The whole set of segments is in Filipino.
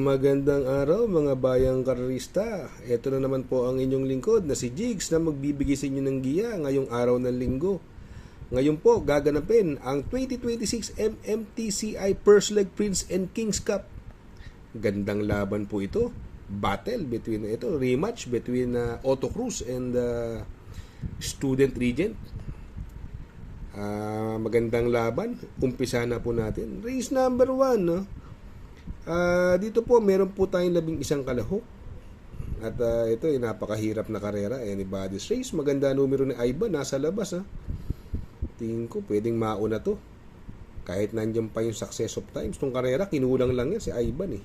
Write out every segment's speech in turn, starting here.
Magandang araw mga bayang karerista. Ito na naman po ang inyong lingkod na si Jigs na magbibigay sa inyo ng giya ngayong araw ng linggo. Ngayon po gaganapin ang 2026 MMTCI First Leg Prince and Kings Cup. Gandang laban po ito. Battle between rematch between Otto Cruz and Student Regent. Magandang laban. Umpisa na po natin. Race number 1, no? Dito po meron po tayong 11 kalahok. At ito ay napakahirap na karera, anybody's race. Maganda numero ni Ivan, nasa labas ha. Tingin ko pwedeng mauna to. Kahit nandiyan pa yung success of times tong karera, kinulang lang yan si Ivan eh.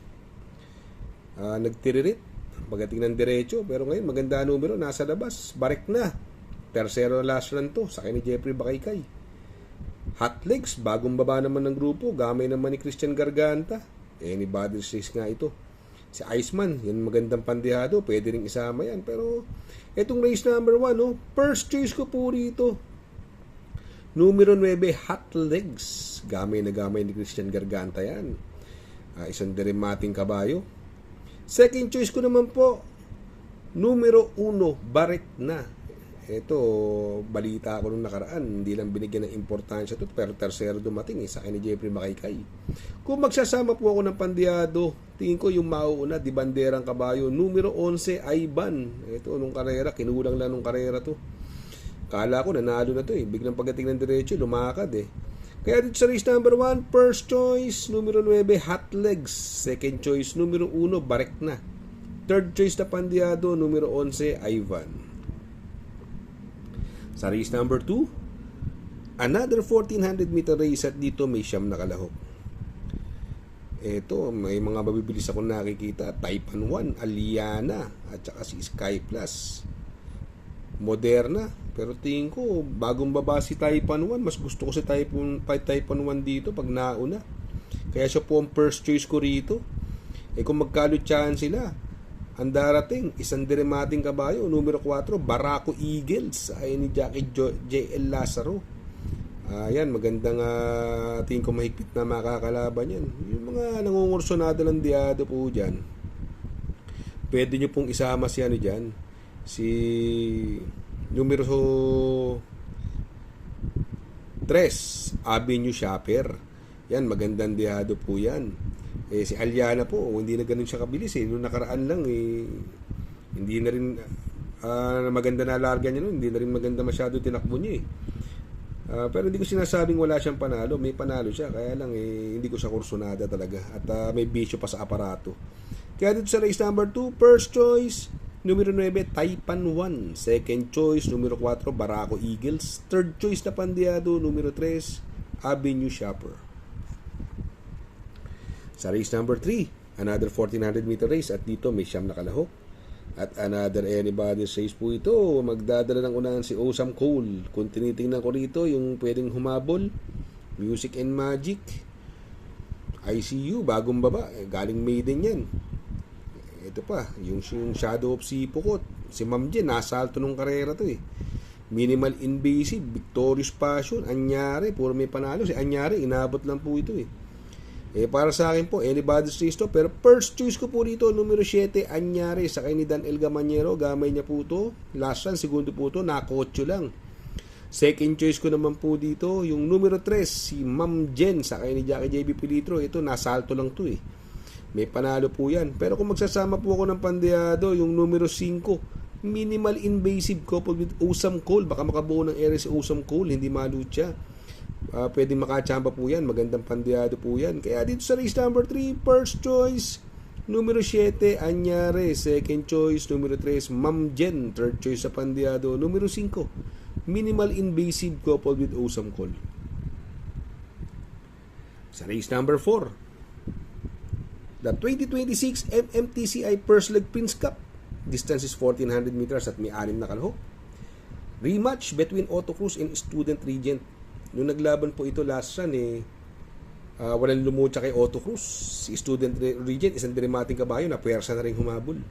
Nagtiririt pagdating ng diretso, pero ngayon maganda numero, nasa labas. Barek na. Tercero na last run to, sakay ni Jeffrey Bakaykay. Hot legs, bagong baba naman ng grupo, gamay naman ni Christian Garganta. Anybody's race nga ito. Si Iceman, yan magandang pandihado, pwede rin isama yan. Pero itong race number 1, no, first choice ko po rito. Numero 9, Hot Legs. Gamay na gamay ni Christian Garganta yan. Isang deremating kabayo. Second choice ko naman po, numero 1, Barek na. Ito, balita ko nung nakaraan, hindi lang binigyan ng importansya ito, pero tercero dumating sa akin ni Jeffrey Bakaykay. Kung magsasama po ako ng pandiyado, tingin ko yung mauuna, di banderang kabayo, numero 11, Ivan. Ito, nung karera, kinulang lang nung karera to. Kala ko, nanalo na to eh. Biglang pagdating ng diretso, lumakad eh. Kaya dito sa race number 1, first choice, numero 9, Hot Legs. Second choice, numero 1, Barek na. Third choice na pandiyado, numero 11, Ivan. Sa race number 2, another 1400 meter race at dito may siyam na kalahok. Ito, may mga mabibilis ako nakikita. Taipan 1, Aliana, at saka si Sky Plus. Moderna, pero tingin ko, bagong baba si Taipan 1. Mas gusto ko si Taipan 1 dito pag nauna. Kaya siya po ang first choice ko rito. Kung magkalutsahan sila, ang darating, isang deremating kabayo, numero 4, Barako Eagles, ay ni Jackie J.L. Lazaro. Yan, magandang tingin ko mahigpit na makakalaban yan. Yung mga nangungursonado ng diado po dyan, pwede nyo pong isama si dyan, si numero 3, Avenue Shopper. Yan, magandang diado po yan. Si Aliana po, hindi na ganun siya kabilis eh. Noong nakaraan lang hindi na rin maganda na larga niya noon. Hindi na rin maganda masyado tinakbo niya eh. Pero hindi ko sinasabing wala siyang panalo. May panalo siya. Kaya lang hindi ko siya kursunada talaga. At may bisyo pa sa aparato. Kaya dito sa race number 2, first choice, numero 9, Taipan 1. Second choice, numero 4, Barako Eagles. Third choice na pandiyado, numero 3, Avenue Shopper. Sa race number 3, another 1400 meter race at dito may siyam na kalahok. At another anybody's race po ito. Magdadala ng unahan si Awesome Cole. Kung tinitingnan ko rito yung pwedeng humabol, Music and Magic, ICU, bagong baba, galing maiden yan. Ito pa, yung Shadow of Sipokot, si Ma'am Jen, nasalto nung karera to eh. Minimal Invasive, Victorious Passion, Anyari, puro may panalo. Si Anyari, inabot lang po ito eh. Para sa akin po, anybody's race to. Pero first choice ko po dito, numero 7, Anyari. Sakay ni Dan El Gamanyero. Gamay niya po to. Last run, segundo po to. Nakotso lang. Second choice ko naman po dito, yung numero 3, si Ma'am Jen. Sakay ni Jackie J.B. Pilitro. Ito, nasalto lang to eh. May panalo po yan. Pero kung magsasama po ako ng pandiyado, yung numero 5, Minimal Invasive coupled with Awesome Cole. Baka makabuo ng area si Awesome Cole. Hindi malutya. Pwedeng makachamba po yan. Magandang pandiyado po yan. Kaya dito sa race number 3, first choice, numero 7, Anyare. Second choice, numero 3, Ma'am Jen. Third choice sa pandiyado, numero 5, Minimal Invasive coupled with Awesome Call. Sa race number 4, the 2026 MMTCI First Leg Prince Cup. Distance is 1400 meters at may 6 na kalahok. Rematch between Otto Cruz and Student Regent. Nung naglaban po ito last run walang lumutsa kay Otto Cruz. Si Student Regent, isang deremating kabayo na puwersa na rin humabol.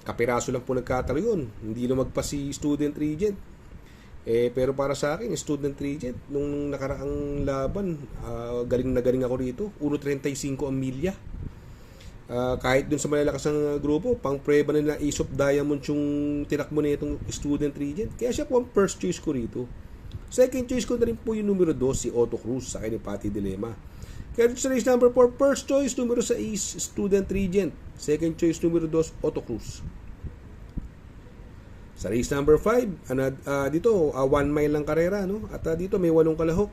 Kapiraso lang po nagkatalo yun. Hindi lumagpas si Student Regent. Pero para sa akin, Student Regent, nung nakaraang laban, galing na galing ako rito. 1.35 ang milya. Kahit dun sa malalakas ng grupo, pang preba na Ace of Diamonds yung tinakbo na itong Student Regent. Kaya siya po ang first choice ko rito. Second choice ko na rin po yung numero 2, si Otto Cruz, sa akin ni Patty Dilema. Kaya dito sa race number 4, first choice, numero 6, Student Regent. Second choice, numero 2, Otto Cruz. Sa race number 5, dito, 1 mile lang karera, no? At dito may 8 kalahok.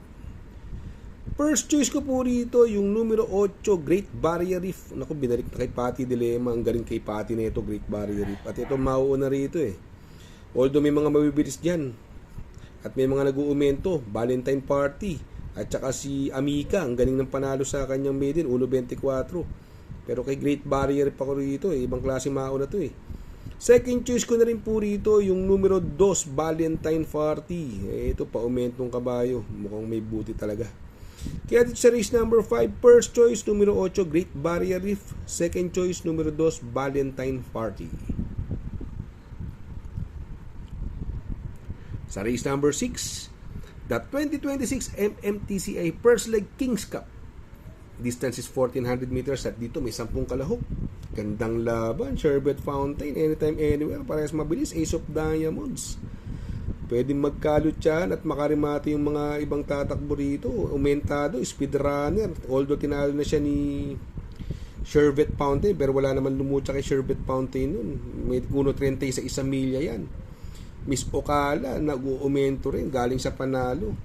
First choice ko po rito, yung numero 8, Great Barrier Reef. Naku, binalik na kay Patty Dilema. Ang galing kay Patty na ito, Great Barrier Reef. At ito, mauuna rito eh. Although may mga mabibilis dyan. At may mga nag-uumento. Valentine Party. At saka si Amika, ang galing ng panalo sa kanyang maiden, 1.24. Pero kay Great Barrier Reef ako rito eh. Ibang klase mauna to eh. Second choice ko na rin po rito, yung numero 2, Valentine Party. Ito, paumentong kabayo. Mukhang may buti talaga. Kaya dito sa race number 5, first choice, numero 8, Great Barrier Reef. Second choice, numero 2, Valentine Party. Sa race number 6, the 2026 MMTCI First Leg Kings Cup. Distance is 1,400 meters at dito may 10 kalahok. Gandang laban, Sherbet Fountain, anytime, anywhere. Parehas mabilis, Ace of Diamonds. Pwedeng magkalutyan at makarimati yung mga ibang tatakbo rito. Umentado, speedrunner. Although tinalo na siya ni Sherbet Fountain, pero wala naman lumutsa kay Sherbet Fountain nun. May 1.30 sa 1 milya yan. Miss Ocala, nag-uumento rin, galing sa panalo.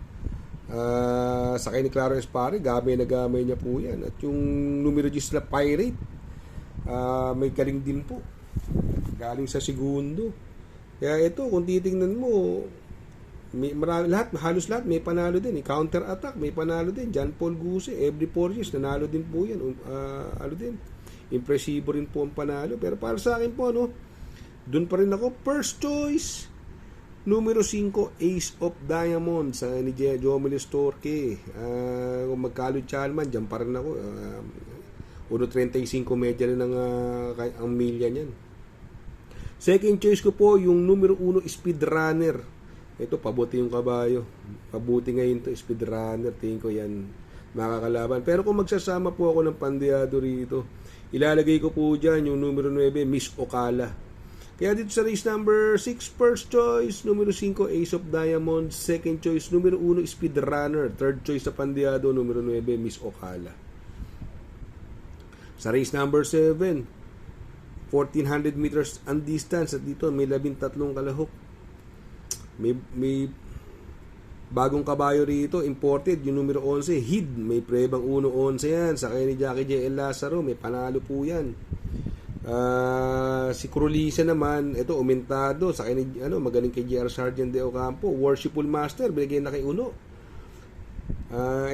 Sakay ni Claro Espare, gamay na gamay niya po yan. At yung numero 10 na Pirate, may galing din po. Galing sa segundo. Kaya ito, kung titingnan mo, halos lahat may panalo din. Counter attack, may panalo din. John Paul Guse, every 4 years, nanalo din po yan. Impresibo rin po ang panalo. Pero para sa akin po, dun pa rin ako, first choice, numero 5, Ace of Diamonds, ni Jomel Storke. Kung magkalutsahan man, dyan pa rin ako. 1.35 medya rin ang milya niyan. Second choice ko po, yung numero 1, Speedrunner. Ito, pabuti yung kabayo. Pabuti ngayon to Speedrunner. Tingin ko yan makakalaban. Pero kung magsasama po ako ng pandiado rito, ilalagay ko po dyan yung numero 9, Miss Ocala. Kaya dito sa race number 6, first choice, numero 5, Ace of Diamonds. Second choice, numero 1, Speedrunner. Third choice sa pandiado, numero 9, Miss Ocala. Sa race number 7, 1,400 meters ang distance at dito may 13 kalahok. May bagong kabayo rito, imported, yung numero 11, Hid. May prebang 1.11 yan. Sa kanya ni Jackie J. L. Lazaro, may panalo po yan. Si Crulisa naman, ito, umentado. Sa kanya, magaling kay J.R. Sargent de Ocampo. Worshipful Master, binigay na kay Uno.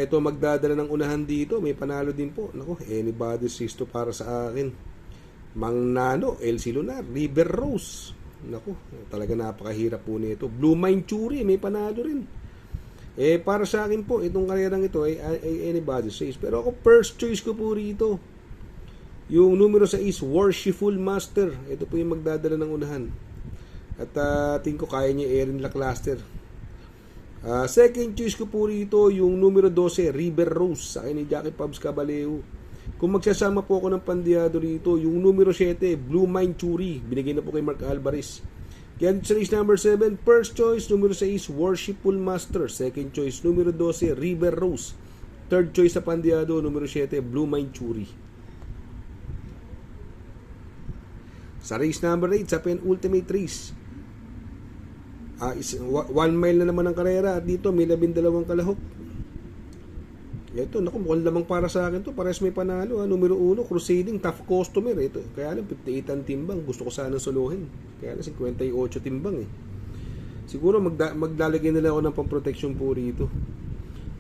Ito, magdadala ng unahan dito. May panalo din po. Naku, anybody's race to para sa akin. Mang Nano, LC Lunar, River Rose. Naku, talaga napakahirap po nito. Blue Mine Churi, may panalo rin. Para sa akin po, itong karerang ito ay anybody's race. Pero ako, first choice ko po rito. Yung numero 6, Worshipful Master. Ito po yung magdadala ng unahan. At tingin ko kaya niya Erin Laclaster. Second choice ko po rito, yung numero 12, River Rose. Sa akin ni Jackie Pabs Caballeo. Kung magsasama po ako ng pandiado rito, yung numero 7, Blue Mine Churi, binigay na po kay Mark Alvarez. Kaya sa race number 7, first choice, numero 6, Worshipful Master. Second choice, numero 12, River Rose. Third choice sa pandiado, numero 7, Blue Mine Churi. Sa race number 8, sa penultimate race, 1 mile na naman ang karera at dito may 12 kalahok. Ito, naku, mukhang lamang para sa akin to. Parehas may panalo. Numero 1, Crusading, tough customer. Ito, kaya lang, 58 ang timbang. Gusto ko sana suluhin. Kaya lang, 58 timbang eh. Siguro, maglalagay nila ako ng pang-protection po rito.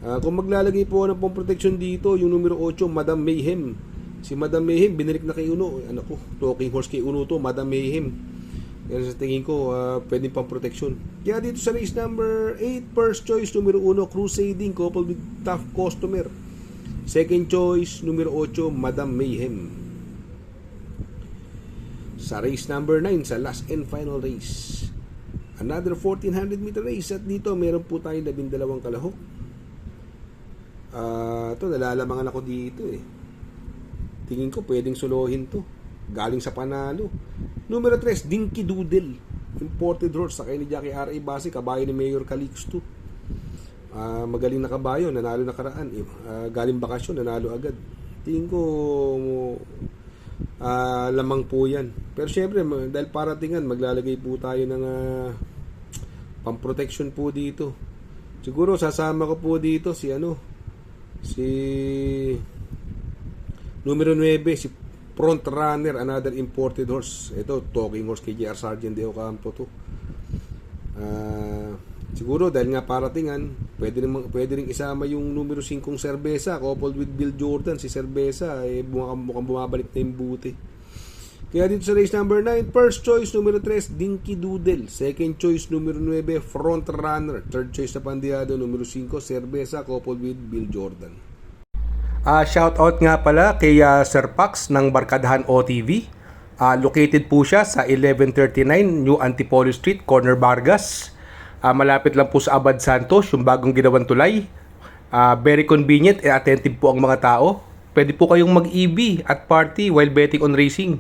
Kung maglalagay po ako ng pang-protection dito, yung numero 8, Madam Mayhem. Si Madam Mayhem, binalik na kay Uno. Ko, talking horse kay Uno to, Madam Mayhem. Yan sa tingin ko, pwedeng pang protection. Kaya dito sa race number 8, first choice, numero 1, Crusading, coupled with tough customer. Second choice, numero 8, Madam Mayhem. Sa race number 9, sa last and final race, another 1,400 meter race. At dito, meron po tayo 12 kalahok. Ito, nalalamangan ako dito eh. Tingin ko pwedeng solohin to. Galing sa panalo. Numero 3, Dinky Doodle. Imported horse sa kay ni Jackie R.A. Base, kabayo ni Mayor Calixto. Magaling na kabayo, nanalo nakaraan. Galing bakasyon, nanalo agad. Tingin ko lamang po yan. Pero syempre, dahil paratingan, maglalagay po tayo ng pang-protection po dito. Siguro sasama ko po dito si numero 9, si Front Runner, another imported horse. Ito, talking horse kay J.R. Sargent de Ocampo to. Siguro dahil nga paratingan, pwede rin isama yung numero 5 Cerveza coupled with Bill Jordan. Si Cerveza mukhang bumabalik na yung buti. Kaya dito sa race number 9, first choice numero 3, Dinky Doodle. Second choice numero 9, Front Runner. Third choice na pandiado numero 5, Cerveza coupled with Bill Jordan. Shout out nga pala kay Sir Pax ng Barkadahan OTV. Located po siya sa 1139 New Antipolo Street, Corner Vargas. Malapit lang po sa Abad Santos, yung bagong ginawang tulay. Very convenient and attentive po ang mga tao. Pwede po kayong mag-EB at party while betting on racing.